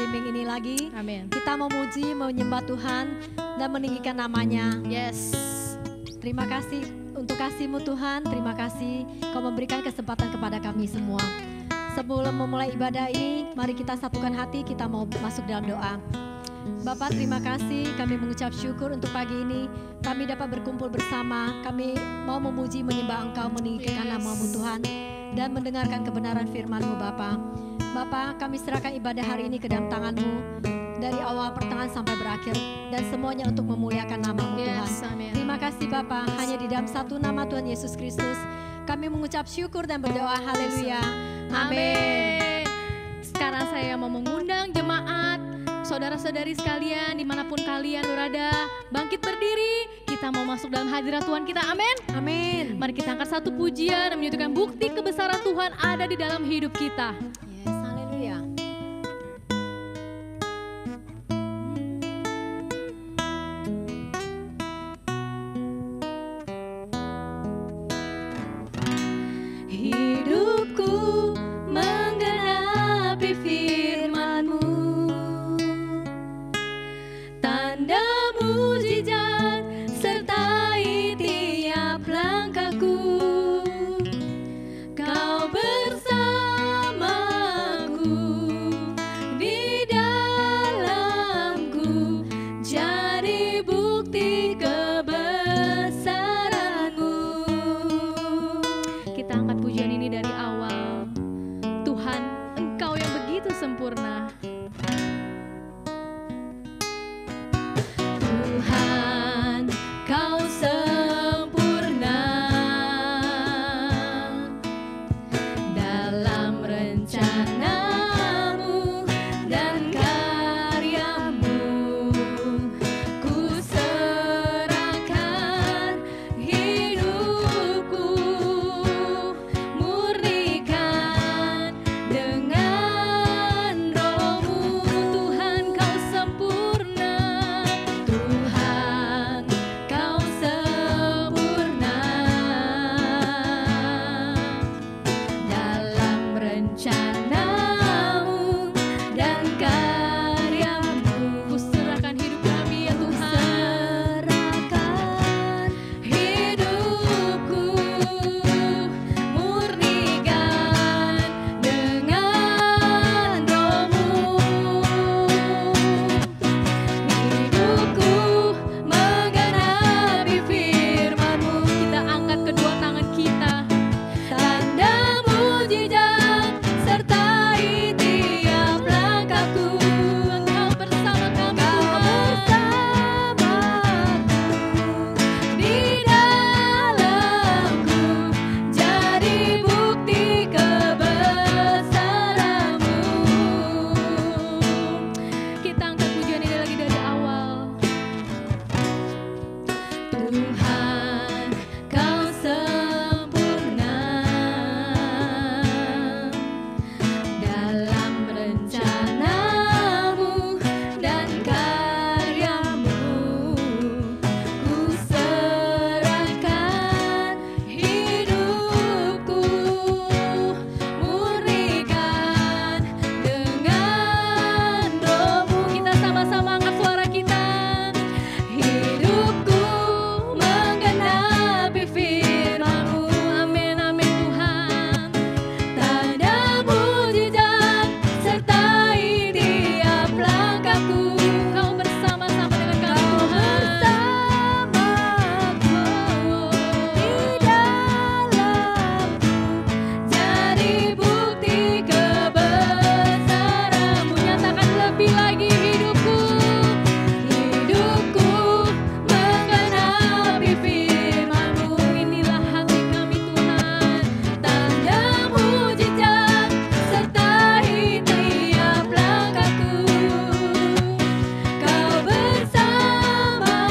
bimbing ini lagi. Amin. Kita memuji, menyembah Tuhan dan meninggikan namanya. Yes. Terima kasih untuk kasih-Mu Tuhan. Terima kasih Kau memberikan kesempatan kepada kami semua. Sebelum memulai ibadah ini, mari kita satukan hati, kita mau masuk dalam doa. Bapak, terima kasih, kami mengucap syukur untuk pagi ini. Kami dapat berkumpul bersama, kami mau memuji, menyembah Engkau, meninggikan nama-Mu Tuhan, dan mendengarkan kebenaran firman-Mu Bapak. Bapak, kami serahkan ibadah hari ini ke dalam tangan-Mu, dari awal pertengahan sampai berakhir, dan semuanya untuk memuliakan nama-Mu Tuhan. Amen. Terima kasih Bapak, hanya di dalam satu nama Tuhan Yesus Kristus, kami mengucap syukur dan berdoa, haleluya. Amin. Sekarang saya mau mengundang jemaat, saudara-saudari sekalian, dimanapun kalian berada, bangkit berdiri. Kita mau masuk dalam hadirat Tuhan kita, amin. Amin. Mari kita angkat satu pujian dan menunjukkan bukti kebesaran Tuhan ada di dalam hidup kita. Yes, haleluya. Hidupku menggenapi firman-Mu, tanda mujizat sertai tiap langkahku. Kau bersamaku di dalamku, jadi bukti kebesaran-Mu. Kita angkat pujian ini dari awal. Tuhan, Engkau yang begitu sempurna. Tuhan, Kau sempurna dalam rencana-Mu dan karya-Mu. Ku serahkan hidupku, murnikan dengan Roh-Mu. Tuhan, Kau sempurna. Tuhan, Kau sempurna dalam rencana-Mu dan karya-Mu. Ku serahkan hidup kami ya Tuhan. Serahkan hidupku, murnikan dengan Roh-Mu. Hidupku menggenapi firman-Mu. Kita angkat kedua tangan kita. Tanda mujizat sertai tiap langkahku. Engkau bersama kami Tuhan. Di dalamku, jadi bukti kebesaran-Mu. Kita angkat pujian ini lagi dari awal. Tuhan, Kau sempurna dalam rencana-Mu dan karya-Mu. Ku serahkan hidupku, murnikan dengan Roh-Mu. Kita sama-sama angkat suara kita. Hidupku menggenapi firman-Mu. Amin, amin Tuhan. Tanda mujizat sertai tiap langkahku. Kau bersama-sama dengan kami Tuhan. Di dalamku, jadi bukti kebesaran-Mu. Nyatakan lebih lagi hidupku. Hidupku menggenapi firman-Mu. Inilah hati kami Tuhan. Tanda mujizat sertai tiap langkahku. Kau bersamaku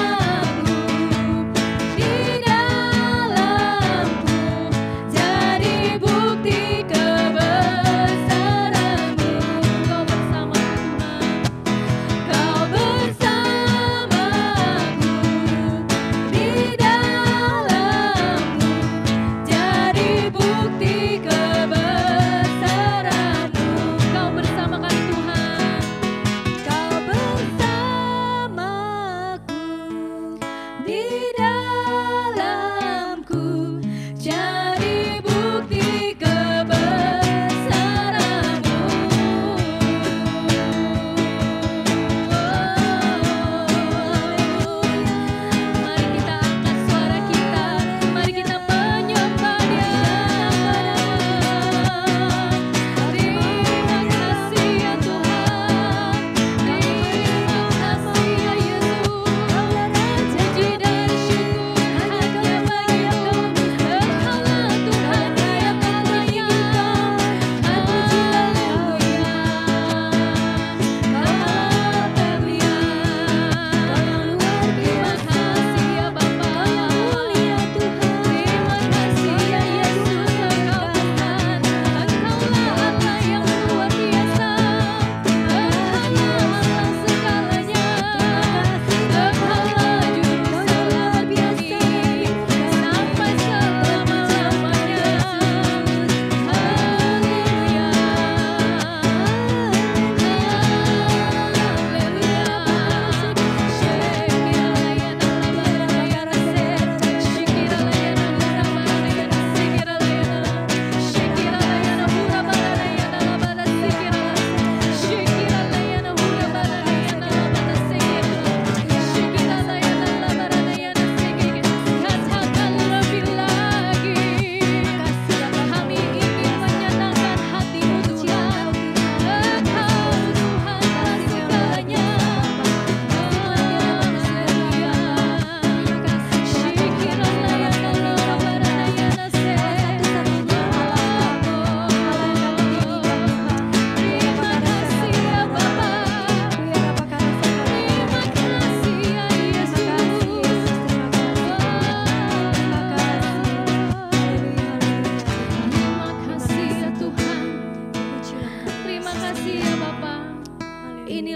di dalamku, jadi bukti kebesaran-Mu. Kau bersama Tuhan.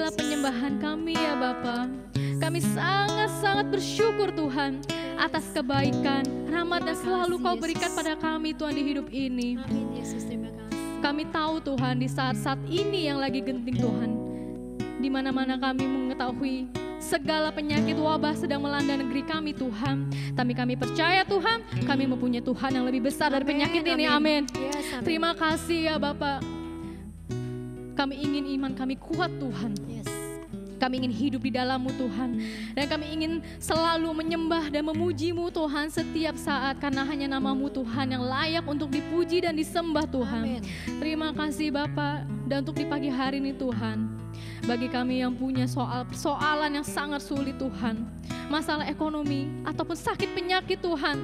inilah penyembahan kami ya Bapa. Kami sangat-sangat bersyukur Tuhan atas kebaikan, rahmat yang selalu Kau berikan pada kami Tuhan di hidup ini. Amin Yesus, terima kasih. Kami tahu Tuhan di saat-saat ini yang lagi genting Tuhan, di mana-mana kami mengetahui segala penyakit wabah sedang melanda negeri kami Tuhan. Tapi kami percaya Tuhan, kami mempunyai Tuhan yang lebih besar dari penyakit ini. Amin. Yes, amin. Terima kasih ya Bapak. Kami ingin iman kami kuat Tuhan. Yes. Kami ingin hidup di dalam-Mu Tuhan. Dan kami ingin selalu menyembah dan memuji-Mu Tuhan setiap saat. Karena hanya nama-Mu Tuhan yang layak untuk dipuji dan disembah Tuhan. Amin. Terima kasih Bapak. Dan untuk di pagi hari ini Tuhan, bagi kami yang punya persoalan yang sangat sulit Tuhan, masalah ekonomi ataupun sakit penyakit Tuhan,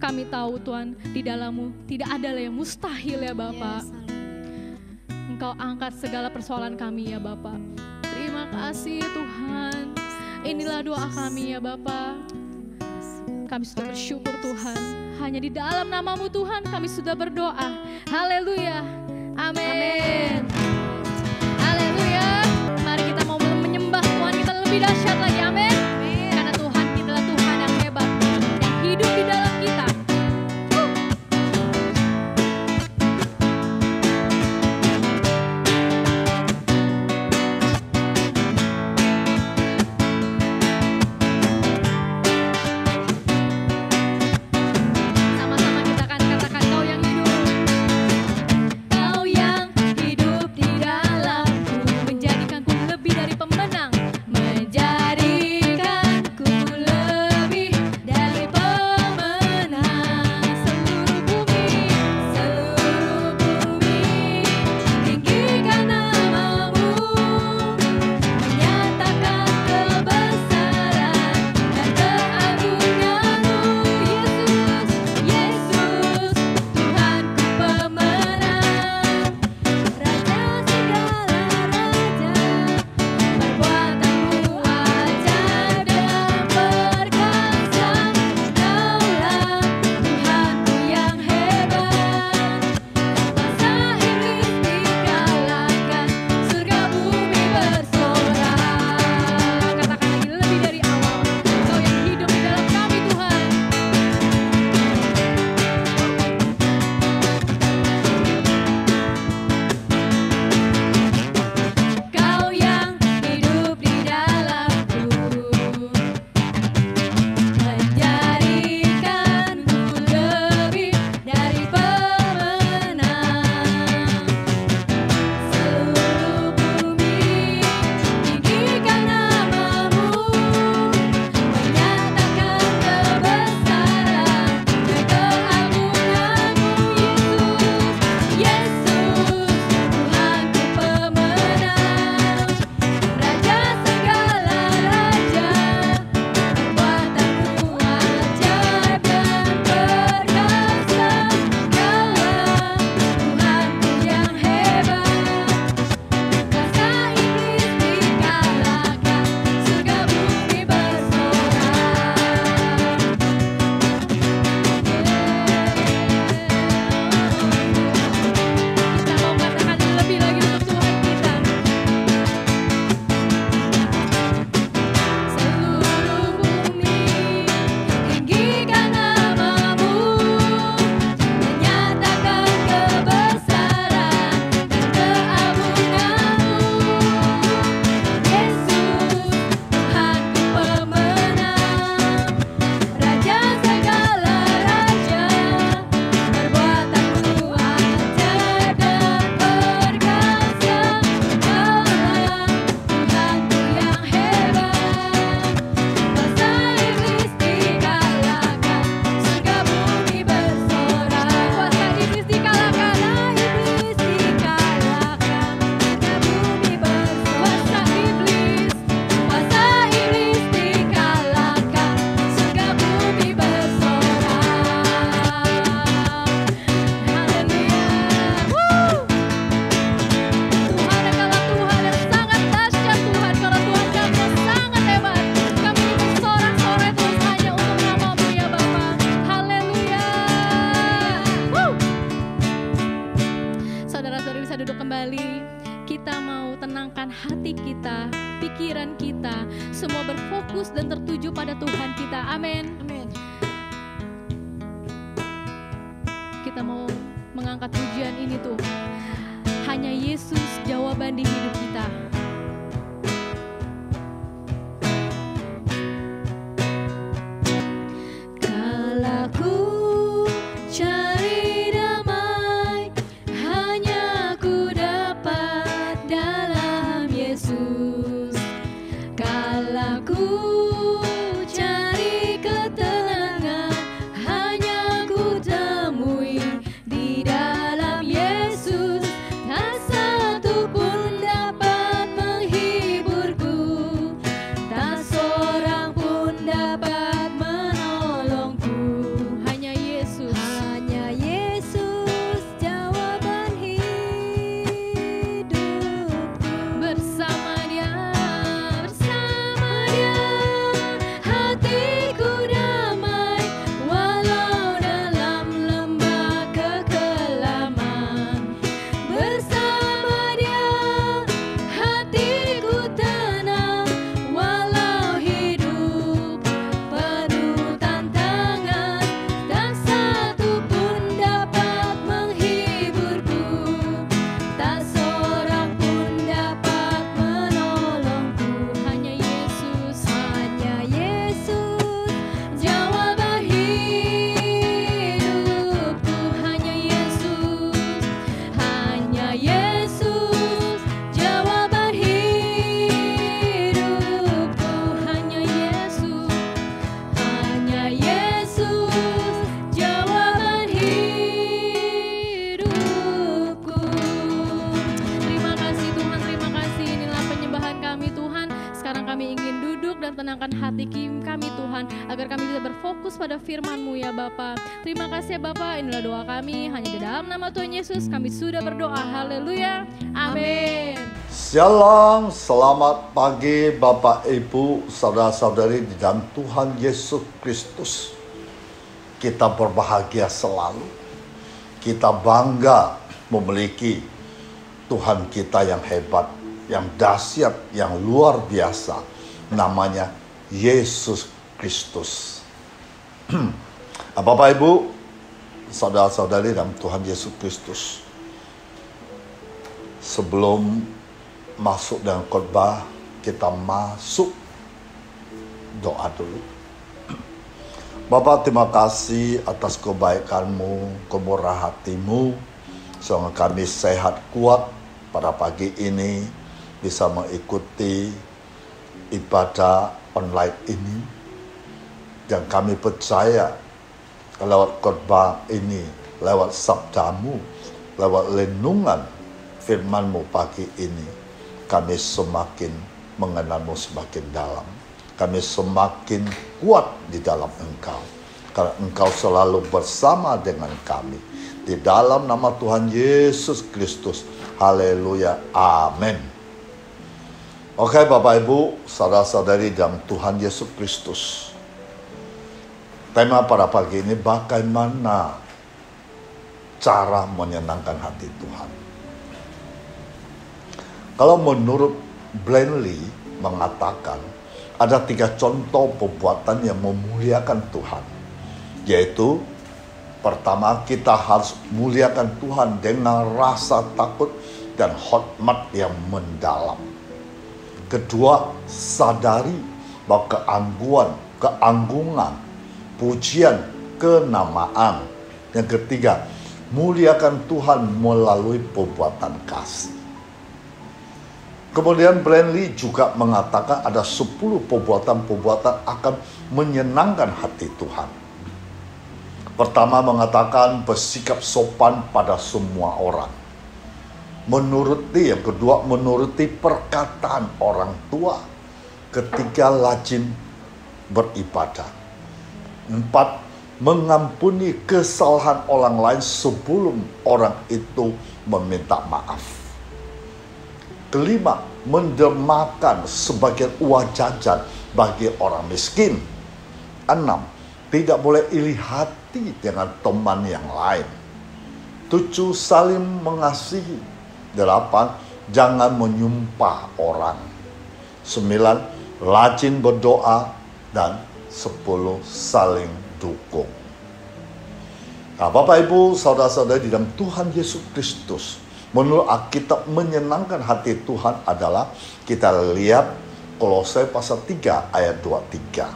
kami tahu Tuhan di dalam-Mu tidak ada yang mustahil ya Bapak. Yes, Engkau angkat segala persoalan kami ya Bapak. Terima kasih Tuhan. Inilah doa kami ya Bapa. Kami sudah bersyukur Tuhan. Hanya di dalam nama-Mu Tuhan kami sudah berdoa. Haleluya. Amin. Haleluya. Mari kita mau menyembah Tuhan kita lebih dahsyat lagi. Amin. Karena Tuhan kita adalah Tuhan yang hebat, yang hidup di dalam kita. Sama-sama kita akan katakan Kau yang hidup. Kau yang hidup di kita, pikiran kita, semua berfokus dan tertuju pada Tuhan kita. Amin. Amin. Kita mau mengangkat pujian ini tuh. Hanya Yesus jawaban di hidup kita. Kala ku cari damai, hanya ku dapat dalam Yesus. Kala ku cari ketenangan, hanya ku temui di dalam Yesus. Tak satu pun dapat menghiburku, tak seorang pun dapat menolongku. Hanya Yesus. Hanya Yesus jawaban hidupku. Bersama Dia hatiku damai, walau dalam lembah kekelaman. Bersama Dia hatiku tenang, walau hidup penuh tantangan. Tak satu pun dapat menghiburku, tak seorang pun dapat menolongku. Hanya Yesus. Hanya Yesus jawaban hidupku. Hanya Yesus, hanya Yesus jawaban hidupku. Hanya Yesus. Hanya Yesus jawaban hidupku. Terima kasih Tuhan, terima kasih. Inilah penyembahan kami Tuhan. Sekarang kami ingin duduk dan tenangkan hati kami Tuhan, agar kami bisa berfokus pada firman-Mu ya Bapa. Terima kasih ya Bapa, inilah doa kami. Hanya di dalam nama Tuhan Yesus kami sudah berdoa. Haleluya. Amin. Shalom, selamat pagi Bapak Ibu, saudara-saudari di dalam Tuhan Yesus Kristus. Kita berbahagia selalu. Kita bangga memiliki Tuhan kita yang hebat, yang dahsyat, yang luar biasa. Namanya Yesus Kristus. Bapak Ibu, saudara-saudari dalam Tuhan Yesus Kristus. Sebelum masuk dalam khotbah, kita masuk doa dulu. Bapa, terima kasih atas kebaikan-Mu, kemurahan hati-Mu, sehingga kami sehat kuat pada pagi ini bisa mengikuti ibadah online ini. Dan kami percaya lewat khotbah ini, lewat sabda-Mu, lewat renungan firman-Mu pagi ini, kami semakin mengenal-Mu semakin dalam. Kami semakin kuat di dalam Engkau. Karena Engkau selalu bersama dengan kami. Di dalam nama Tuhan Yesus Kristus. Haleluya. Amin. Oke Bapak Ibu, saudara-saudari dalam Tuhan Yesus Kristus. Tema pada pagi ini, bagaimana cara menyenangkan hati Tuhan. Kalau menurut Blanley mengatakan, ada 3 contoh perbuatan yang memuliakan Tuhan. Yaitu, pertama, kita harus muliakan Tuhan dengan rasa takut dan hormat yang mendalam. Kedua, sadari bahwa keanggungan, pujian, kenamaan. Yang ketiga, muliakan Tuhan melalui perbuatan kasih. Kemudian Blanley juga mengatakan ada 10 perbuatan-perbuatan akan menyenangkan hati Tuhan. Pertama mengatakan bersikap sopan pada semua orang. Yang kedua menuruti perkataan orang tua. Ketiga, rajin beribadah. 4, mengampuni kesalahan orang lain sebelum orang itu meminta maaf. Kelima, mendermakan sebagian uang jajan bagi orang miskin. 6, tidak boleh iri hati dengan teman yang lain. 7, saling mengasihi. 8, jangan menyumpah orang. 9. Rajin berdoa. Dan 10. Saling dukung. Nah, Bapak Ibu, saudara-saudara di dalam Tuhan Yesus Kristus, menurut Alkitab menyenangkan hati Tuhan adalah, kita lihat Kolose pasal 3 ayat 23.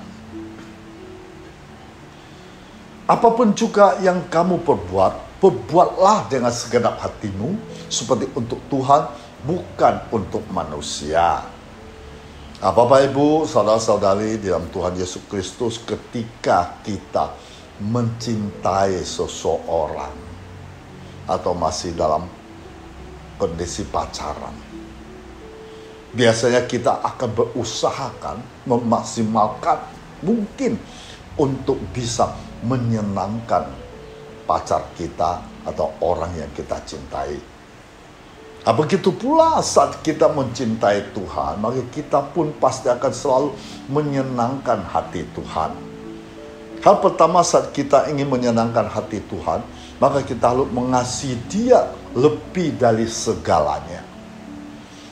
Apapun juga yang kamu perbuat, perbuatlah dengan segenap hatimu, seperti untuk Tuhan, bukan untuk manusia. Nah, Bapak Ibu, saudara-saudari di dalam Tuhan Yesus Kristus, ketika kita mencintai seseorang atau masih dalam kondisi pacaran, biasanya kita akan berusahakan memaksimalkan mungkin untuk bisa menyenangkan pacar kita atau orang yang kita cintai. Begitu pula saat kita mencintai Tuhan, maka kita pun pasti akan selalu menyenangkan hati Tuhan. Hal pertama saat kita ingin menyenangkan hati Tuhan, maka kita harus mengasihi Dia lebih dari segalanya.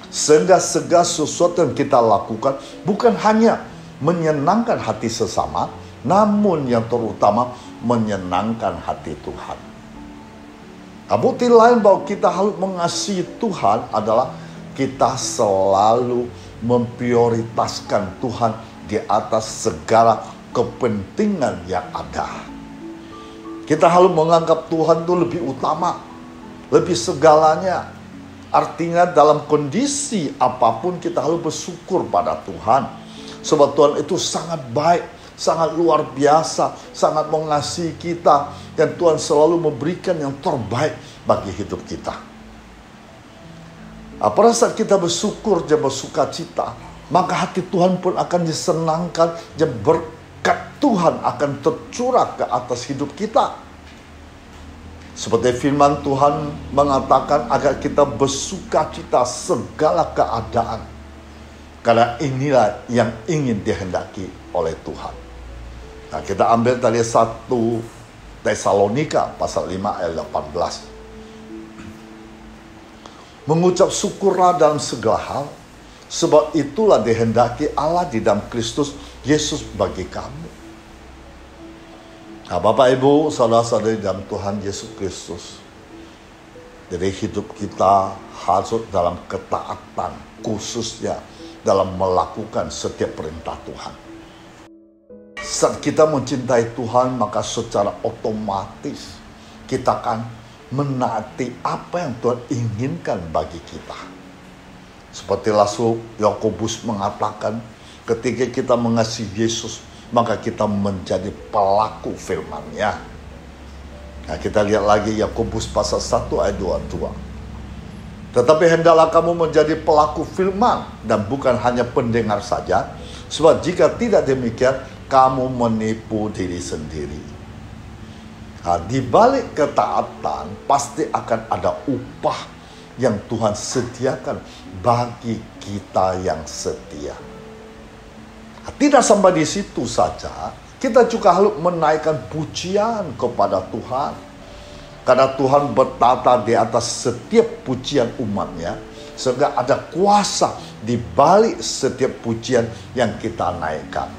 Sehingga segala sesuatu yang kita lakukan bukan hanya menyenangkan hati sesama, namun yang terutama menyenangkan hati Tuhan. Bukti lain bahwa kita harus mengasihi Tuhan adalah kita selalu memprioritaskan Tuhan di atas segala kepentingan yang ada. Kita harus menganggap Tuhan itu lebih utama, lebih segalanya. Artinya dalam kondisi apapun kita harus bersyukur pada Tuhan. Sebab Tuhan itu sangat baik, sangat luar biasa, sangat mengasihi kita, dan Tuhan selalu memberikan yang terbaik bagi hidup kita. Pada saat kita bersyukur dan bersuka cita, maka hati Tuhan pun akan disenangkan dan berkat Tuhan akan tercurah ke atas hidup kita. Seperti firman Tuhan mengatakan agar kita bersuka cita segala keadaan, karena inilah yang ingin dihendaki oleh Tuhan. Nah, kita ambil dari 1 Tesalonika pasal 5 ayat 18. Mengucap syukurlah dalam segala hal, sebab itulah dihendaki Allah di dalam Kristus Yesus bagi kamu. Nah, Bapak Ibu, saudara-saudari dalam Tuhan Yesus Kristus, jadi hidup kita harus dalam ketaatan, khususnya dalam melakukan setiap perintah Tuhan. Saat kita mencintai Tuhan, maka secara otomatis kita akan menaati apa yang Tuhan inginkan bagi kita. Seperti Rasul Yakobus mengatakan, ketika kita mengasihi Yesus, maka kita menjadi pelaku firman-Nya. Nah, kita lihat lagi Yakobus pasal 1 ayat 22. Tetapi hendaklah kamu menjadi pelaku firman dan bukan hanya pendengar saja, sebab jika tidak demikian, kamu menipu diri sendiri. Nah, di balik ketaatan pasti akan ada upah yang Tuhan sediakan bagi kita yang setia. Nah, tidak sampai di situ saja, kita juga harus menaikkan pujian kepada Tuhan. Karena Tuhan bertata di atas setiap pujian umat-Nya, sehingga ada kuasa di balik setiap pujian yang kita naikkan.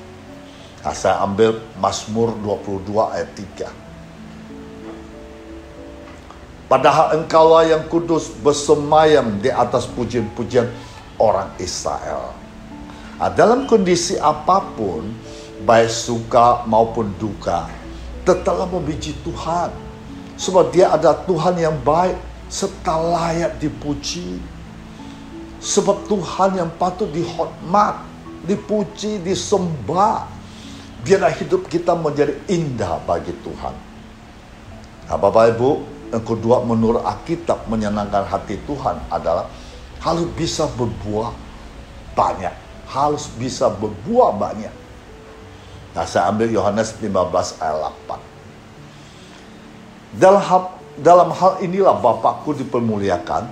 Nah, saya ambil Mazmur 22 ayat 3. Padahal engkaulah yang kudus bersemayam di atas pujian-pujian orang Israel. Nah, dalam kondisi apapun, baik suka maupun duka, tetaplah memuji Tuhan. Sebab Dia ada Tuhan yang baik serta layak dipuji. Sebab Tuhan yang patut dihormat, dipuji, disembah. Biarlah hidup kita menjadi indah bagi Tuhan. Nah, Bapak Ibu, yang kedua menurut Alkitab menyenangkan hati Tuhan adalah harus bisa berbuah banyak. Harus bisa berbuah banyak. Nah, saya ambil Yohanes 15 ayat 8. Dalam hal inilah Bapakku dipermuliakan,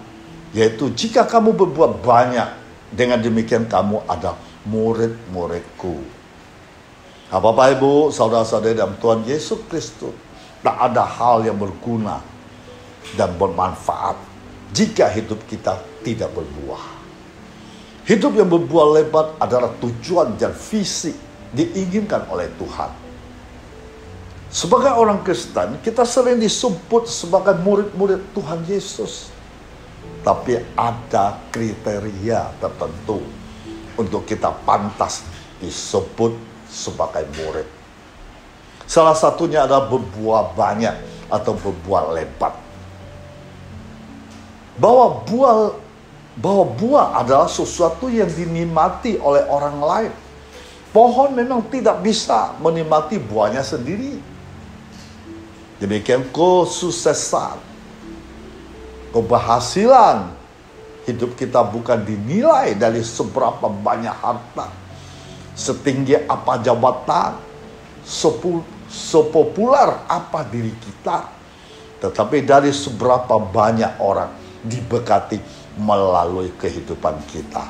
yaitu jika kamu berbuat banyak, dengan demikian kamu ada murid-muridku. Nah, Bapak Ibu, saudara-saudari dalam Tuhan Yesus Kristus, tak ada hal yang berguna dan bermanfaat jika hidup kita tidak berbuah. Hidup yang berbuah lebat adalah tujuan dan visi diinginkan oleh Tuhan. Sebagai orang Kristen, kita sering disebut sebagai murid-murid Tuhan Yesus. Tapi ada kriteria tertentu untuk kita pantas disebut sebagai murid. Salah satunya adalah berbuah banyak atau berbuah lebat. Bahwa buah adalah sesuatu yang dinikmati oleh orang lain. Pohon memang tidak bisa menikmati buahnya sendiri. Demikian kesuksesan, keberhasilan hidup kita bukan dinilai dari seberapa banyak harta, setinggi apa jabatan, sepopuler apa diri kita, tetapi dari seberapa banyak orang diberkati melalui kehidupan kita.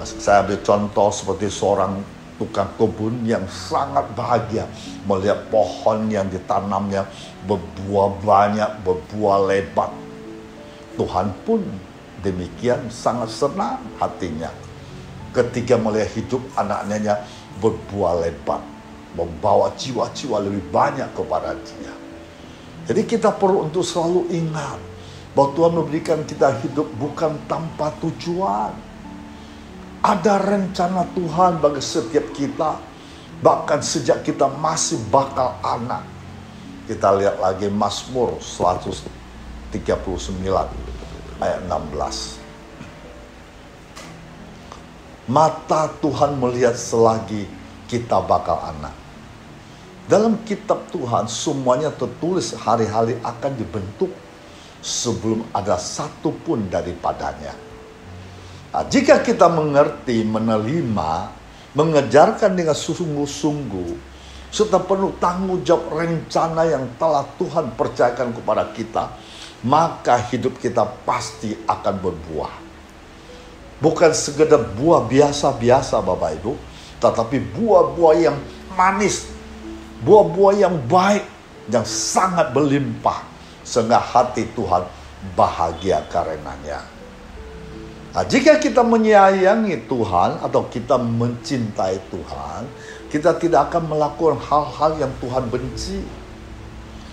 Saya ambil contoh seperti seorang tukang kebun yang sangat bahagia melihat pohon yang ditanamnya berbuah banyak, berbuah lebat. Tuhan pun demikian sangat senang hatinya ketika melihat hidup anak-anaknya berbuah lebat, membawa jiwa-jiwa lebih banyak kepada Dia. Jadi kita perlu untuk selalu ingat bahwa Tuhan memberikan kita hidup bukan tanpa tujuan. Ada rencana Tuhan bagi setiap kita, bahkan sejak kita masih bakal anak. Kita lihat lagi Mazmur 139 ayat 16. Mata Tuhan melihat selagi kita bakal anak. Dalam kitab Tuhan semuanya tertulis hari-hari akan dibentuk sebelum ada satu pun daripadanya. Nah, jika kita mengerti, menerima, mengejarkan dengan sungguh-sungguh, serta penuh tanggung jawab rencana yang telah Tuhan percayakan kepada kita, maka hidup kita pasti akan berbuah. Bukan sekedar buah biasa-biasa Bapak Ibu, tetapi buah-buah yang manis, buah-buah yang baik, yang sangat berlimpah, sehingga hati Tuhan bahagia karenanya. Nah, jika kita menyayangi Tuhan atau kita mencintai Tuhan, kita tidak akan melakukan hal-hal yang Tuhan benci.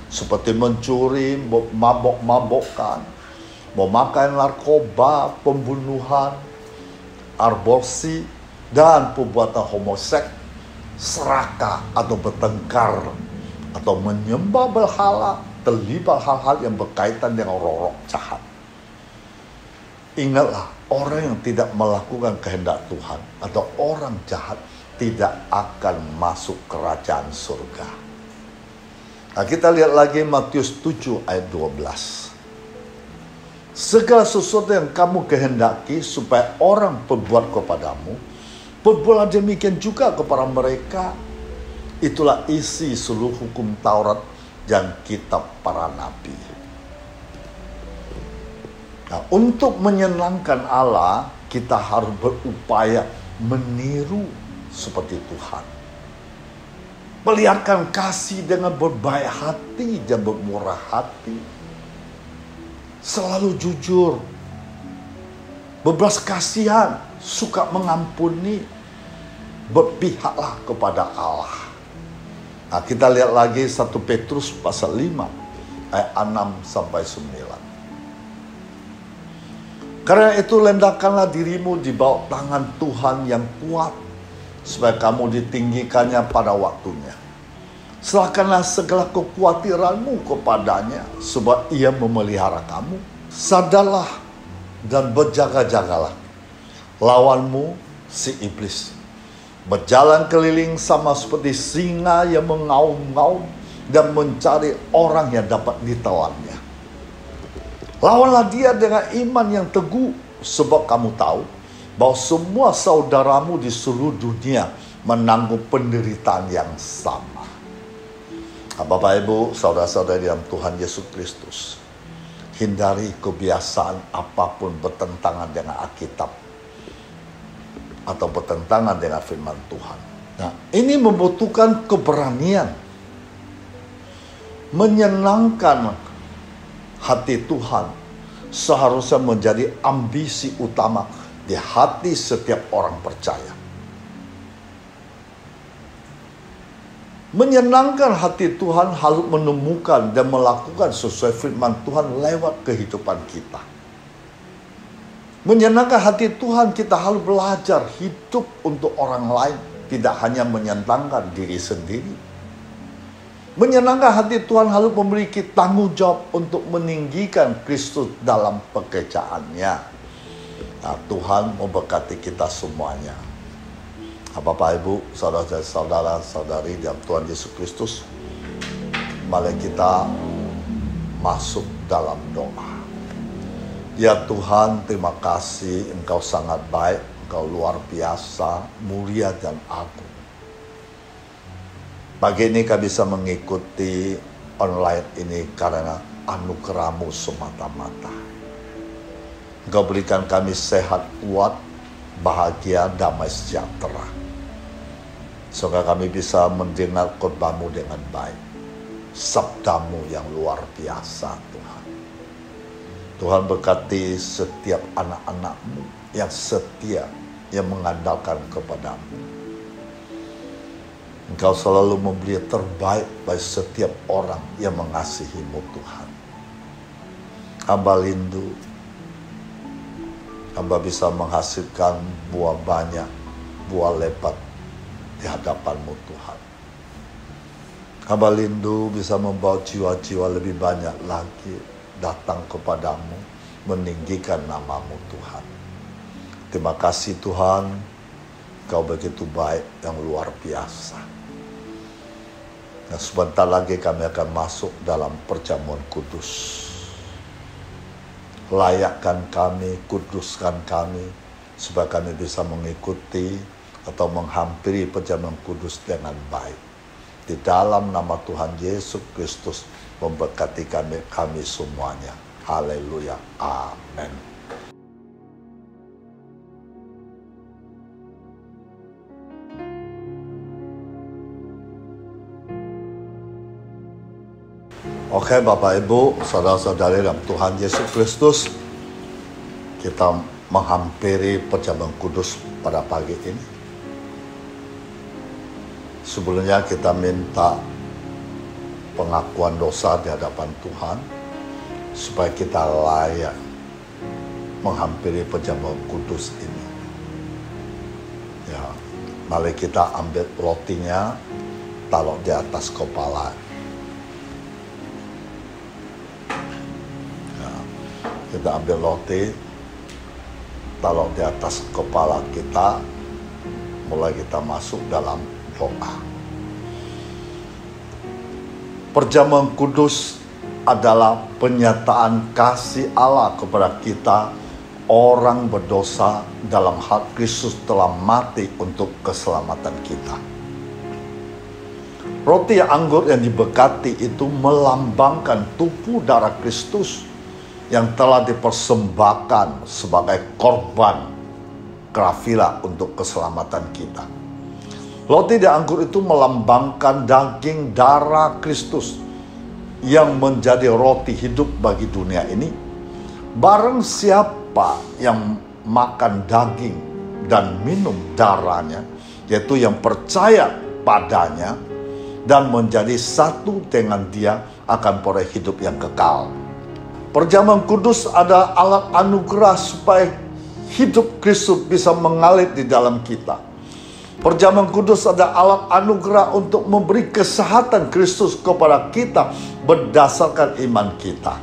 Seperti mencuri, mabok-mabokan, memakai narkoba, pembunuhan, aborsi, dan perbuatan homoseks, serakah atau bertengkar, atau menyembah berhala, terlibat hal-hal yang berkaitan dengan roh-roh jahat. Ingatlah, orang yang tidak melakukan kehendak Tuhan atau orang jahat tidak akan masuk kerajaan surga. Nah, kita lihat lagi Matius 7 ayat 12. Segala sesuatu yang kamu kehendaki supaya orang perbuat kepadamu, perbuatlah demikian juga kepada mereka. Itulah isi seluruh hukum Taurat dan kitab para nabi. Nah, untuk menyenangkan Allah, kita harus berupaya meniru seperti Tuhan. Perlihatkan kasih dengan berbaik hati dan bermurah hati. Selalu jujur, berbelas kasihan, suka mengampuni, berpihaklah kepada Allah. Nah, kita lihat lagi 1 Petrus pasal 5 ayat 6-9. Karena itu lendahkanlah dirimu di bawah tangan Tuhan yang kuat, supaya kamu ditinggikannya pada waktunya. Serahkanlah segala kekhawatiranmu kepadanya, sebab Ia memelihara kamu. Sadarlah dan berjaga-jagalah. Lawanmu si iblis berjalan keliling sama seperti singa yang mengaum-ngaum dan mencari orang yang dapat ditelannya. Lawanlah dia dengan iman yang teguh, sebab kamu tahu bahwa semua saudaramu di seluruh dunia menanggung penderitaan yang sama. Bapak Ibu, saudara-saudari dalam Tuhan Yesus Kristus, hindari kebiasaan apapun bertentangan dengan Alkitab atau bertentangan dengan firman Tuhan. Nah, ini membutuhkan keberanian, menyenangkan hati Tuhan, seharusnya menjadi ambisi utama di hati setiap orang percaya. Menyenangkan hati Tuhan harus menemukan dan melakukan sesuai firman Tuhan lewat kehidupan kita. Menyenangkan hati Tuhan, kita harus belajar hidup untuk orang lain, tidak hanya menyenangkan diri sendiri. Menyenangkan hati Tuhan harus memiliki tanggung jawab untuk meninggikan Kristus dalam pekerjaannya. Nah, Tuhan memberkati kita semuanya. Bapak, Ibu, saudara-saudari dalam Tuhan Yesus Kristus, mari kita masuk dalam doa. Ya Tuhan, terima kasih, Engkau sangat baik, Engkau luar biasa, mulia dan agung. Pagi ini kami bisa mengikuti online ini karena anugerah-Mu semata-mata. Engkau berikan kami sehat, kuat, bahagia, damai, sejahtera. Semoga kami bisa mendengar khotbah-Mu dengan baik. Sabda-Mu yang luar biasa, Tuhan. Tuhan berkati setiap anak-anak-Mu yang setia, yang mengandalkan kepadamu. Engkau selalu memberi yang terbaik bagi setiap orang yang mengasihi-Mu, Tuhan. Hamba rindu, hamba bisa menghasilkan buah banyak, buah lebat di hadapan-Mu, Tuhan. Hamba rindu bisa membawa jiwa-jiwa lebih banyak lagi datang kepadamu, meninggikan nama-Mu, Tuhan. Terima kasih Tuhan, Kau begitu baik yang luar biasa. Nah, sebentar lagi kami akan masuk dalam perjamuan kudus. Layakkan kami, kuduskan kami, supaya kami bisa mengikuti atau menghampiri perjamuan kudus dengan baik. Di dalam nama Tuhan Yesus Kristus, memberkati kami semuanya. Haleluya. Amin. Oke, Bapak Ibu, saudara-saudari dalam Tuhan Yesus Kristus, kita menghampiri perjamuan kudus pada pagi ini. Sebelumnya kita minta pengakuan dosa di hadapan Tuhan, supaya kita layak menghampiri perjamuan kudus ini. Ya, mari kita ambil rotinya, taruh di atas kepala. Ya, kita ambil roti, taruh di atas kepala kita, mulai kita masuk dalam doa. Perjamuan kudus adalah penyataan kasih Allah kepada kita, orang berdosa, dalam hal Kristus telah mati untuk keselamatan kita. Roti anggur yang diberkati itu melambangkan tubuh darah Kristus yang telah dipersembahkan sebagai korban kafirah untuk keselamatan kita. Roti dan anggur itu melambangkan daging darah Kristus yang menjadi roti hidup bagi dunia ini. Barang siapa yang makan daging dan minum darahnya, yaitu yang percaya padanya dan menjadi satu dengan dia, akan peroleh hidup yang kekal. Perjamuan kudus adalah alat anugerah supaya hidup Kristus bisa mengalir di dalam kita. Perjamuan kudus adalah alat anugerah untuk memberi kesehatan Kristus kepada kita berdasarkan iman kita.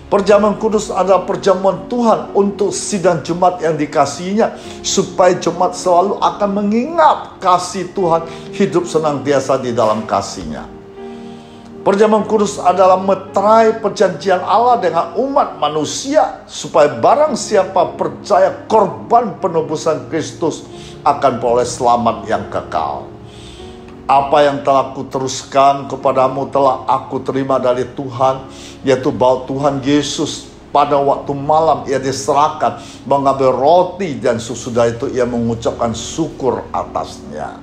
Perjamuan kudus adalah perjamuan Tuhan untuk sidang Jumat yang dikasihinya, supaya Jumat selalu akan mengingat kasih Tuhan, hidup senantiasa di dalam kasih-Nya. Perjamuan kudus adalah meterai perjanjian Allah dengan umat manusia, supaya barang siapa percaya korban penebusan Kristus akan peroleh selamat yang kekal. Apa yang telah kuteruskan kepadamu telah aku terima dari Tuhan, yaitu bahwa Tuhan Yesus pada waktu malam ia diserahkan, mengambil roti dan sesudah itu ia mengucapkan syukur atasnya.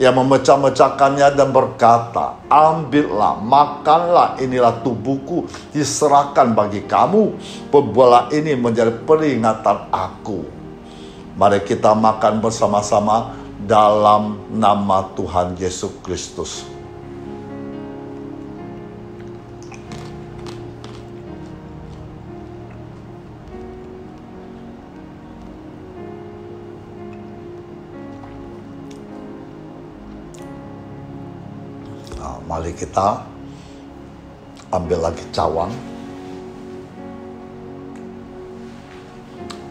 Ia memecah-mecahkannya dan berkata, ambillah, makanlah, inilah tubuhku diserahkan bagi kamu. Perbuatlah ini menjadi peringatan aku. Mari kita makan bersama-sama dalam nama Tuhan Yesus Kristus. Mari kita ambil lagi cawang,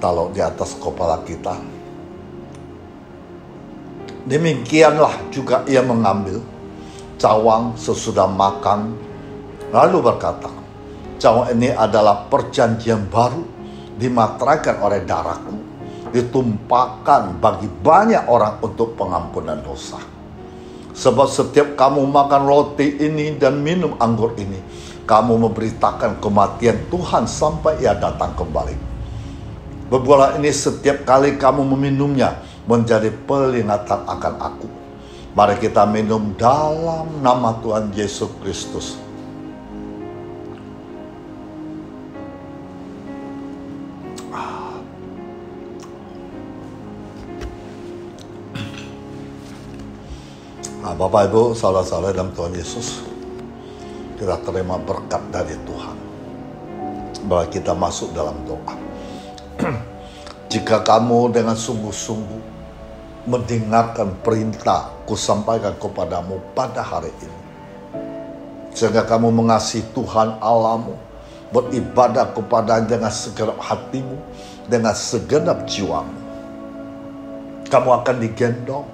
taruh di atas kepala kita. Demikianlah juga ia mengambil cawang sesudah makan, lalu berkata, cawang ini adalah perjanjian baru, dimateraikan oleh darahku, ditumpahkan bagi banyak orang untuk pengampunan dosa. Sebab setiap kamu makan roti ini dan minum anggur ini, kamu memberitakan kematian Tuhan sampai ia datang kembali. Berbuatlah ini setiap kali kamu meminumnya, menjadi peringatan akan aku. Mari kita minum dalam nama Tuhan Yesus Kristus. Bapak, Ibu, saudara-saudara dalam Tuhan Yesus, kita terima berkat dari Tuhan. Bahwa kita masuk dalam doa. Jika kamu dengan sungguh-sungguh mendengarkan perintah kusampaikan kepadamu pada hari ini, sehingga kamu mengasihi Tuhan Allahmu, beribadah kepadanya dengan segenap hatimu, dengan segenap jiwamu, kamu akan digendong,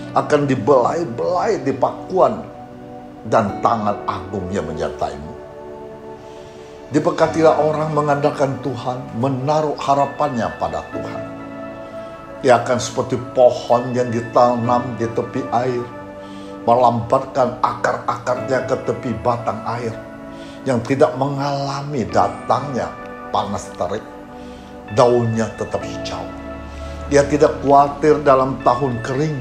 akan dibelai-belai di pakuan, dan tangan agungnya menyertaimu. Diberkatilah orang mengandalkan Tuhan, menaruh harapannya pada Tuhan. Ia akan seperti pohon yang ditanam di tepi air, melambatkan akar-akarnya ke tepi batang air, yang tidak mengalami datangnya panas terik, daunnya tetap hijau. Ia tidak khawatir dalam tahun kering,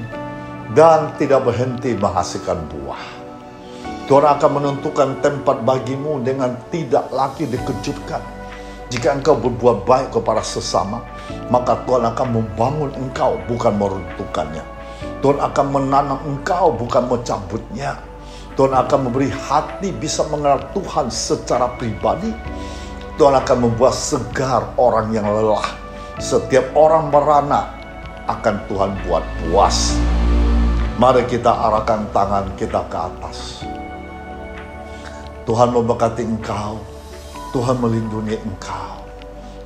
dan tidak berhenti menghasilkan buah. Tuhan akan menentukan tempat bagimu dengan tidak lagi dikejutkan. Jika engkau berbuat baik kepada sesama, maka Tuhan akan membangun engkau, bukan meruntuhkannya. Tuhan akan menanam engkau, bukan mencabutnya. Tuhan akan memberi hati bisa mengenal Tuhan secara pribadi. Tuhan akan membuat segar orang yang lelah. Setiap orang merana akan Tuhan buat puas. Mari kita arahkan tangan kita ke atas. Tuhan memberkati engkau. Tuhan melindungi engkau.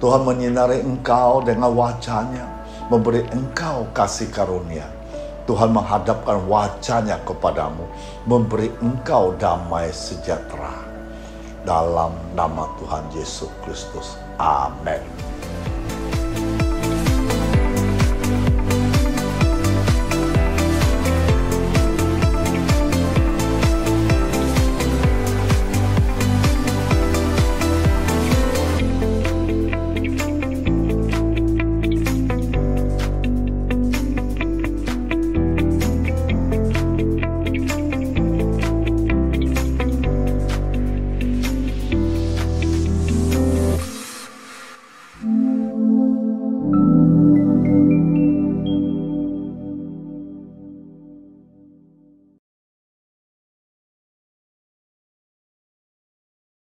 Tuhan menyinari engkau dengan wajah-Nya, memberi engkau kasih karunia. Tuhan menghadapkan wajah-Nya kepadamu, memberi engkau damai sejahtera. Dalam nama Tuhan Yesus Kristus. Amin.